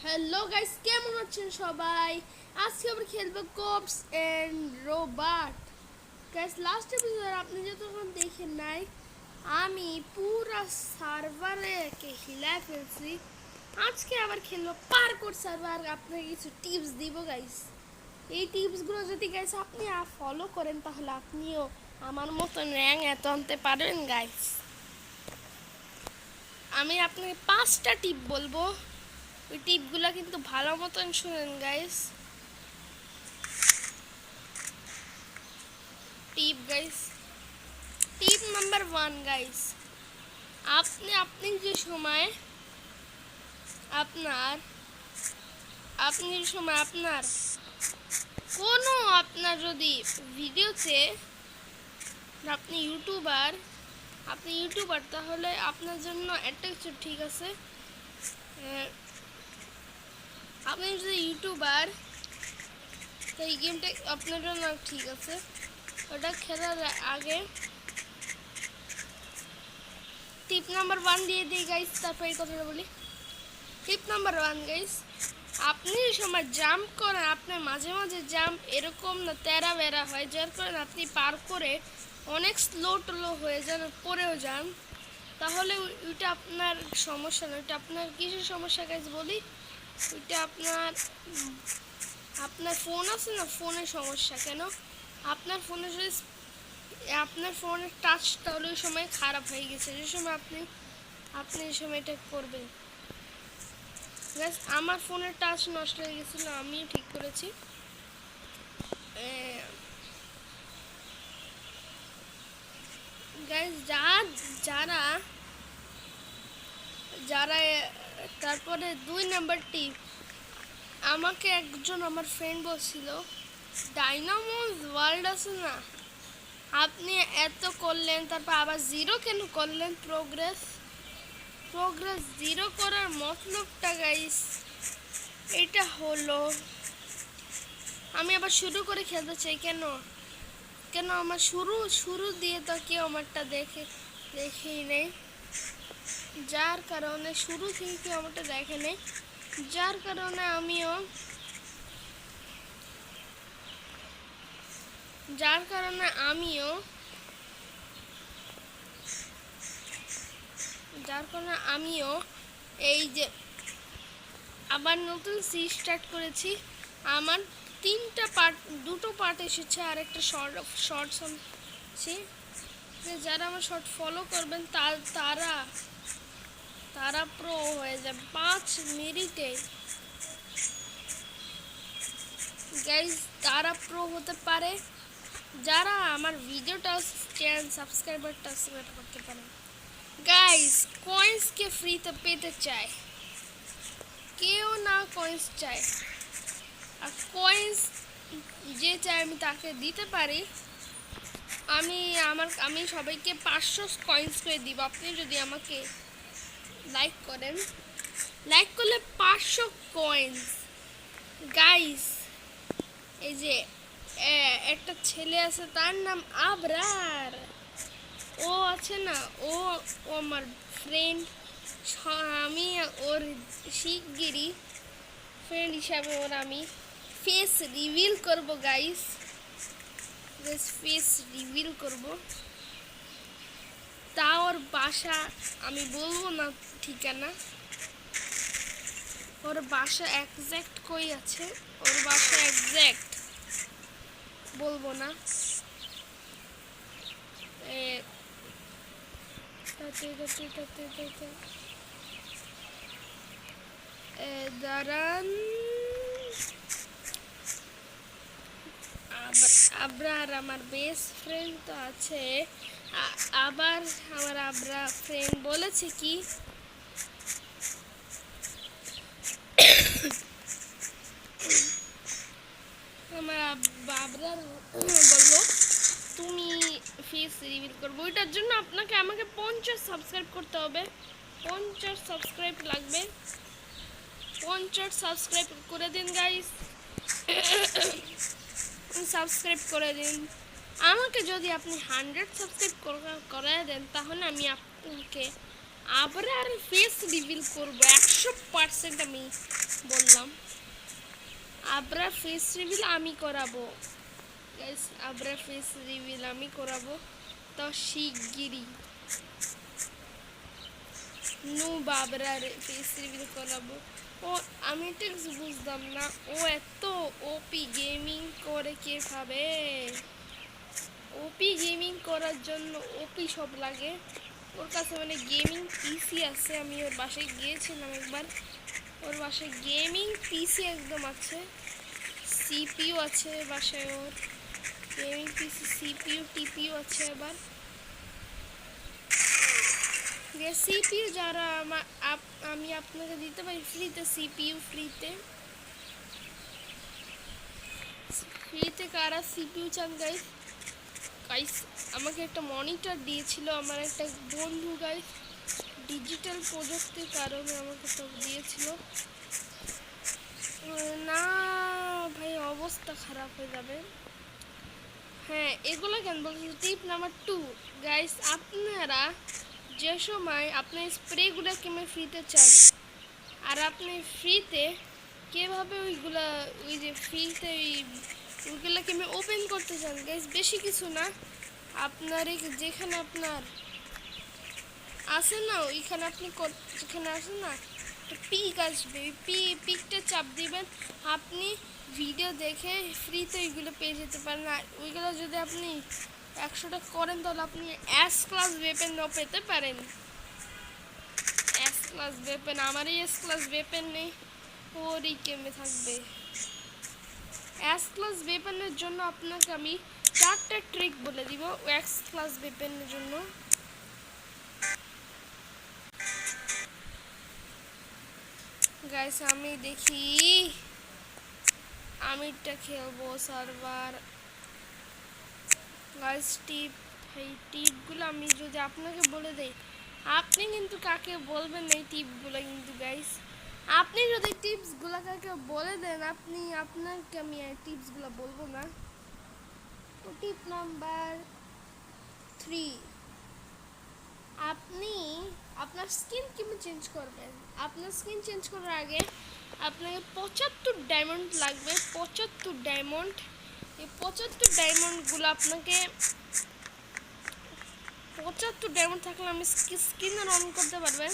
Hello guys, কেমন আছেন সবাই? আজকে আমরা খেলবো cops and robot. Guys, last episode আপনি যতক্ষণ দেখেন নাই, আমি পুরো সার্ভারকে হিলায় ফেলছি। আজকে আবার খেলবো পার্কুর সার্ভার। আপনাকে কিছু টিপস দিব গাইস। এই টিপসগুলো যদি গাইস আপনি ফলো করেন, তাহলে আপনিও আমার মতন র্যাঙ্ক এত আনতে পারবেন গাইস। আমি আপনাকে 5টা টিপ বলবো, ওই টিপগুলো কিন্তু ভালো মতন শুনেন গাইস। টিপ নাম্বার 1 গাইস, আপনি যে সময় আপনার কোনো আপনার যদি ভিডিওতে আপনি ইউটিউবার তাহলে আপনার জন্য একটা কিছু ঠিক আছে। আপনি যদি ইউটিউবার, এই গেমটা আপনার জন্য ঠিক আছে। ওটা খেলার আগে টিপ নাম্বার 1 দিয়ে দিই গাইস, তারপর এই কথাটা বলি। টিপ নাম্বার 1 গাইস, আপনি সময় জাম্প করেন, আপনার মাঝে মাঝে জাম্প এরকম না তেরা বেড়া হয়, যার কারণে আপনি পার করে অনেক স্লো টোলো হয়ে যান, পড়েও যান। তাহলে ওইটা আপনার সমস্যা না, ওইটা আপনার কিসের সমস্যা গাইস বলি। ওইটা আপনার ফোন আছে না, ফোনের সমস্যা। কেন? আপনার ফোনে যদি আপনার ফোনের টাচ তাহলে ওই সময় খারাপ হয়ে গেছে, যে সময় আপনি এই সময় এটা করবেন। আমার ফোনের টাচ নষ্ট হয়ে গেছিলো, আমিও ঠিক করেছি। গাইস, যারা যারা তারপরে 2 নাম্বার টিপ, আমাকে একজন আমার ফ্রেন্ড বলছিল, ডাইনামোস ওয়ার্ল্ড আছে না, আপনি এত করলেন, তারপর আবার 0 কেন করলেন? প্রোগ্রেস 0 করার মতলবটা গাইস এটা হলো, আমি আবার শুরু করে খেলতে চাই। কেন আমার শুরু দিয়ে তো কেউ আমারটা দেখেই নেই, যার কারণে শুরু থেকে কেউ আমারটা দেখে নেই, যার কারণে আমিও এই যে আবার নতুন স্টার্ট করেছি। আমার 2টো পার্ট এসেছে, আর একটা শর্টস আছে। যারা আমার শর্ট ফলো করবেন তারা প্রো হয়ে যাবে 5 মিনিটে গাইজ। তারা প্রো হতে পারে যারা আমার ভিডিওটা সাবস্ক্রাইব করতে পারে গাইজ। কয়েন্সকে ফ্রিতে পেতে চায়, কেউ না কয়েন্স চায়, আর কয়েন্স যে চায় আমি তাকে দিতে পারি। আমি সবাইকে 500 কয়েন্স করে দিব, আপনি যদি আমাকে লাইক করলে 500 কয়েন্স গাইস। এই যে একটা ছেলে আছে, তার নাম আবরার, ও আছে না, ও আমার ফ্রেন্ড। আমি ওর শিগগিরই ফ্রেন্ড হিসাবে আমি ফেস রিভিল করব গাইস। ফেস রিভিল করব, তা ওর বাসা আমি বলবো না, ঠিকানা। ওর বাসা একজ্যাক্ট কই আছে, ওর বাসা একজ্যাক্ট বলবো না। দাঁড়ান, আবরার আমার বেস্ট ফ্রেন্ড তো আছে। আবার আমার আবরা ফ্রেন্ড বলেছে কি, আমার আবরার বললো তুমি ফেস রিভিল করবো, ওইটার জন্য আমাকে 50 সাবস্ক্রাইব করতে হবে। 50 সাবস্ক্রাইব লাগবে, 50 সাবস্ক্রাইব করে দিন গাইস। সাবস্ক্রাইব করে দিন আমাকে। যদি আপনি 100 সাবস্ক্রাইব করে দেন, তাহলে আমি আপনাকে আবার ফেস রিভিল করবো 100%। আমি বললাম। আবরার ফেস রিভিল আমি করাবো গাইস, আবরার ফেস রিভিল আমি করাবো, তো শিগগিরই আবরার ফেস রিভিল করাবো। ও আমি ঠিক বুঝলাম না, ও এত ওপি গেমিং করে কিভাবে? ওপি গেমিং করার জন্য ওপি সব লাগে ওর কাছে, মানে গেমিং পিসি আছে। আমি ওর বাসায় গিয়েছিলাম একবার, ওর বাসায় গেমিং পিসি একদম আছে, সিপিইউ আছে বাসায় ওর, গেমিং পিসি সিপিইউ টিপিইউ আছে। আবার সিপিইউ যারা আমি আপনাকে দিতে পারি ফ্রিতে, সিপিইউ ফ্রিতে। ফ্রিতে কারা সিপিইউ চান গাইস? গাইস আমাকে একটা মনিটর দিয়েছিল আমার একটা বন্ধু গাইস, ডিজিটাল প্রযুক্তির কারণে আমাকে সব দিয়েছিল। না ভাই অবস্থা খারাপ হয়ে যাবে। হ্যাঁ এগুলো কেন বলছি। টিপ নাম্বার 2 গাইস, আপনারা যে সময় আপনি স্প্রেগুলো কিনে ফ্রিতে চান, আর আপনি ফ্রিতে কীভাবে ওই যে ফ্রিতে ওইগুলো কিনে ওপেন করতে চান গাইস, বেশি কিছু না। আপনার যেখানে আপনার আসে না, ওইখানে আপনি যেখানে আসে না পিক আসবে, ওই পিকটা চাপ দিবেন, আপনি ভিডিও দেখে ফ্রিতে ওইগুলো পেয়ে যেতে পারেন। আর ওইগুলো যদি আপনি 100 টাকা করেন তাহলে আপনি এস ক্লাস ওয়েপেনও পেতে পারেন। এস ক্লাস ওয়েপেন, আমারই এস ক্লাস ওয়েপেন নেই, ওরই কেমে থাকবে। এস ক্লাস ওয়েপেনের জন্য আপনাকে আমি 4টা ট্রিক বলে দিব এস ক্লাস ওয়েপেনের জন্য। গাইস আমি দেখি আমিরটা খেলবো সার্ভার। গাইস এই টিপগুলো আমি যদি আপনাকে বলে দেই, আপনি কিন্তু কাকে বলবেন এই টিপগুলো কিন্তু গাইস, আপনি যদি টিপসগুলো কাকে বলে দেন, আপনাকে আমি এই টিপসগুলো বলবো না। তো টিপ নাম্বার 3, আপনি আপনার স্কিন কিভাবে চেঞ্জ করবেন? আপনার স্কিন চেঞ্জ করার আগে আপনাকে 75 ডায়মন্ড লাগবে, 75 ডায়মন্ড। এই 75 ডায়মন্ডগুলো আপনাকে 75 ডায়মন্ড থাকলে আমি স্কিনার অন করতে পারবেন,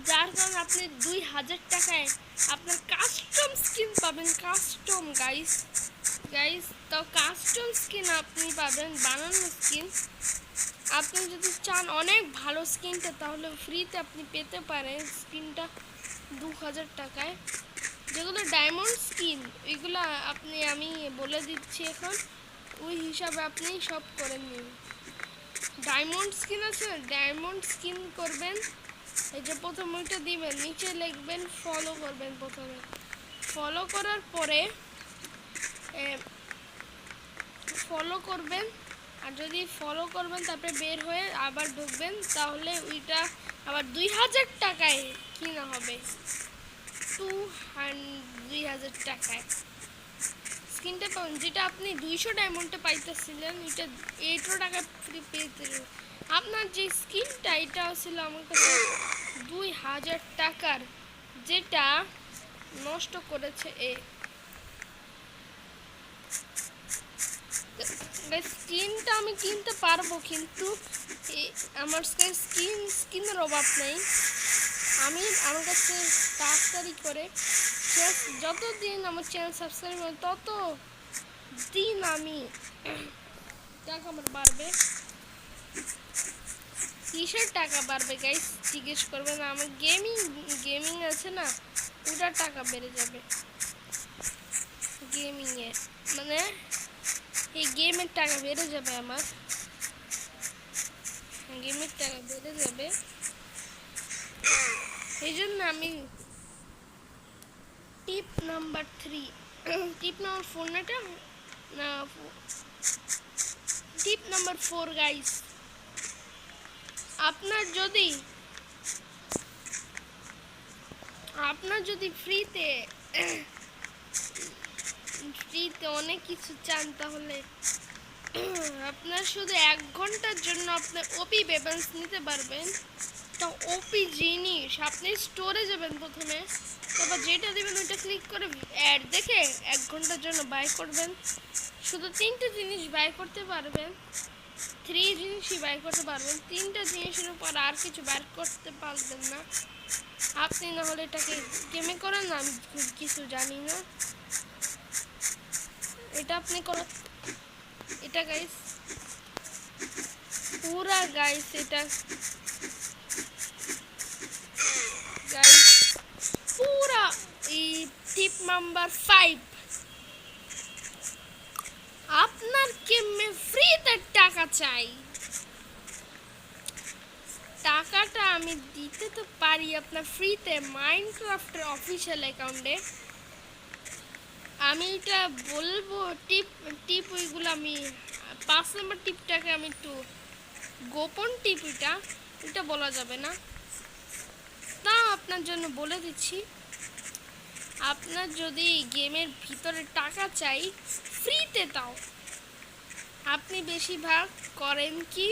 যার কারণে আপনি 2000 টাকায় আপনার কাস্টম স্কিন পাবেন। কাস্টম গাইস, তো কাস্টম স্কিন আপনি পাবেন, বানানো স্কিন। আপনি যদি চান অনেক ভালো স্কিনটা, তাহলে ফ্রিতে আপনি পেতে পারেন স্কিনটা 2000 টাকায়। যেগুলো ডায়মন্ড স্কিন ওইগুলো আমি বলে দিচ্ছি এখন, ওই হিসাবে আপনি সব করে নিন। ডায়মন্ড স্কিন আছে, ডায়মন্ড স্কিন করবেন, এই যে প্রথম ওইটা দিবেন, নিচে লিখবেন ফলো করবেন। প্রথমে ফলো করার পরে ফলো করবেন, আর যদি ফলো করবেন তারপরে বের হয়ে আবার ঢুকবেন, তাহলে ওইটা আবার 2000 টাকায় কিনা হবে। 2000 টাকায় স্কিনটা পাবেন, যেটা আপনি 200 ডায়মন্ডে পাইতেছিলেন, এটা 8 টাকা ফ্রি পেতে। আপনার যে স্কিনটা এটা ছিল আমার কাছে 2000 টাকার, যেটা নষ্ট করেছে স্কিনটা আমি কিনতে পারবো, কিন্তু আমার স্কিনের অভাব নেই। আমার কাছে তাড়াতাড়ি করে যতদিন আমার চ্যানেল সাবস্ক্রাইব হবে তত দিন আমি টাকা আমার বাড়বে, কিসের টাকা বাড়বে গাইস জিজ্ঞেস করবে না। আমার গেমিং আছে না, ওটার টাকা বেড়ে যাবে। গেমিংয়ে মানে এই গেমের টাকা বেড়ে যাবে, আমার গেমের টাকা বেড়ে যাবে। এই জন্য আমি টিপ নাম্বার 3, টিপ নাম্বার 4 না টিপ নাম্বার 4 গাইস, আপনার যদি ফ্রিতে অনেক কিছু চান, তাহলে আপনার শুধু 1 ঘন্টার জন্য আপনার ওপি ওয়েপন্স নিতে পারবেন। একটা ওপি জিনিস। আপনি স্টোরে যাবেন প্রথমে, তারপর যেটা দিবেন ওইটা ক্লিক করে অ্যাড দেখে 1 ঘন্টার জন্য বাই করবেন। শুধু 3টে জিনিস বাই করতে পারবেন, 3 জিনিসই বাই করতে পারবেন। 3টা জিনিসের উপর আর কিছু বাই করতে পারবেন না। আপনি না হলে এটাকে গেমে করেন না, আমি কিছু জানি না। এটা আপনি করেন, এটা গাইস পুরা গাইস, এটা গাইস পুরা এই টিপ নাম্বার 5, আপনার গেমে ফ্রিতে টাকা চাই। টাকাটা আমি দিতে তো পারি আপনার ফ্রিতে মাইনক্রাফটের অফিসিয়াল অ্যাকাউন্টে। আমি এটা বলবো টিপ টিপ ওইগুলো আমি 5 নম্বর টিপটাকে আমি একটু গোপন টিপ, এটা বলা যাবে না, তা আপনার জন্য বলে দিচ্ছি। আপনার যদি গেমের ভিতরে টাকা চাই ফ্রিতে, তাও আপনি বেশিরভাগ করেন কি,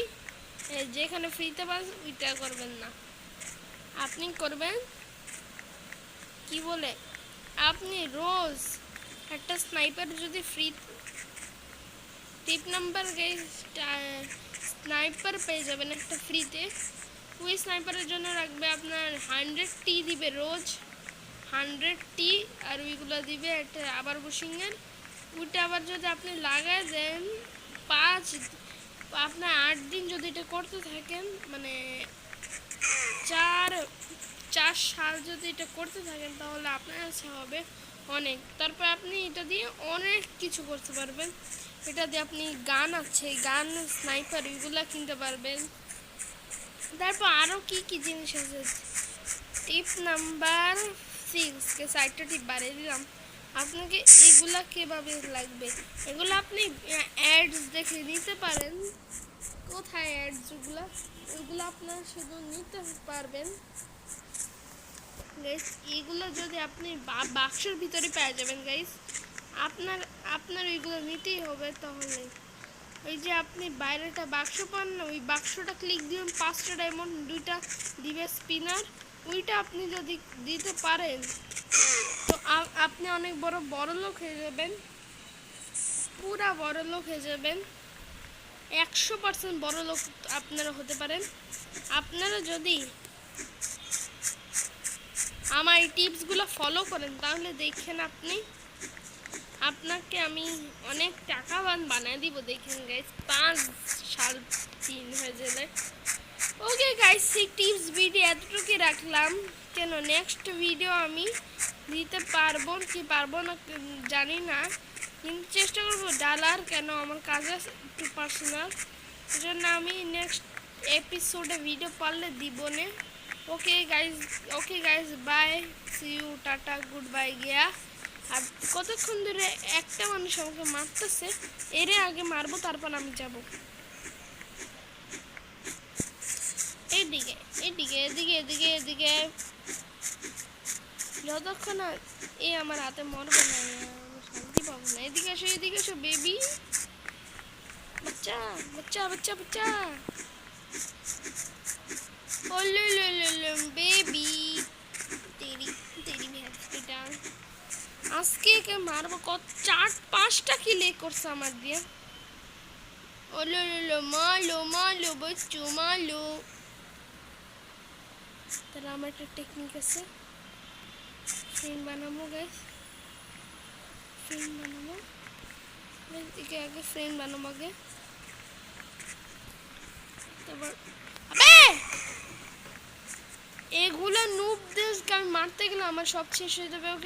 যেখানে ফ্রিতে পান ওইটা করবেন না। আপনি করবেন কি বলে, আপনি রোজ একটা স্নাইপার যদি ফ্রি টিপ নাম্বার স্নাইপার পেয়ে যাবেন একটা ফ্রিতে। ওই স্নাইপারের জন্য রাখবে আপনার 100 টি দিবে রোজ, 100 টি, আর ওইগুলো দিবে একটা আবার বুশিংয়ের। ওইটা আবার যদি আপনি লাগায় দেন আপনার 8 দিন যদি এটা করতে থাকেন, মানে 4 সাল যদি এটা করতে থাকেন, তাহলে আপনার কাছে হবে অনেক। তারপর আপনি এটা দিয়ে অনেক কিছু করতে পারবেন। এটা দিয়ে আপনি গান আছে, গান স্নাইপার এগুলা কিনতে পারবেন। তারপর আরও কি কি জিনিস আছে। টিপ নাম্বার 6 কে 4টা টিপ বাড়িয়ে দিলাম। আপনাকে এগুলা কিভাবে লাগবে, এগুলো আপনি অ্যাডস দেখে নিতে পারেন। কোথায় অ্যাডস ওগুলো, ওইগুলো আপনার শুধু নিতে পারবেন গাইস। এগুলো যদি আপনি বাক্সের ভিতরে পেয়ে যাবেন গাইস, আপনার ওইগুলো নিতেই হবে। তাহলে ওই যে আপনি বাইরেটা বাক্স পান না, ওই বাক্সটা ক্লিক দিবেন, 5টা ডায়মন্ড 2টা দিবে স্পিনার, ওইটা আপনি যদি দিতে পারেন তো আপনি অনেক বড় লোক হয়ে যাবেন, পুরা বড় লোক হয়ে যাবেন, 100% বড় লোক আপনারা হতে পারেন। আপনারা যদি আমার এই টিপসগুলো ফলো করেন তাহলে দেখেন আপনাকে আমি অনেক টাকাবান বানিয়ে দিব। দেখেন গাইস 5 সাল 3 হয়ে যাবে। ওকে গাইস, এই টিপস ভিডিও এতটুকুই রাখলাম। কেন নেক্সট ভিডিও আমি দিতে পারবো কি পারবো না জানি না, কিন্তু চেষ্টা করবো ডালার। কেন আমার কাজ আছে একটু পার্সোনাল, এই জন্য আমি নেক্সট এপিসোডে ভিডিও পারলে দিব না। Okay guys bye, see you, tata, goodbye গিয়া। আর কতক্ষণ ধরে একটা মানুষ আমাকে মারতেছে, এর আগে মারবো, তারপর আমি যাব এইদিকে এদিকে এদিকে এদিকে এদিকে। যতক্ষণ এ আমার হাতে মরবে না আমি শান্তি পাবো না। এদিকে এসো বেবি, বাচ্চা বাচ্চা বাচ্চা বাচ্চা, বেবি তেরি তেরি ভ্যাসটা। আজকে একে মারবো, 4-5টা কিলে করছে আমার দিয়ে। মালো বচ্চু মালো। তাহলে আমার একটা টেকনিক আছে, ফ্রেন্ড বানাবো গাইস, ফ্রেন্ড বানাবো আগে, ফ্রেন্ড বানাবো আগে, তারপর আবে এগুলা নুব দেশ আমি মারতে গেলে আমার সব শেষ হয়ে যাবে। ওকে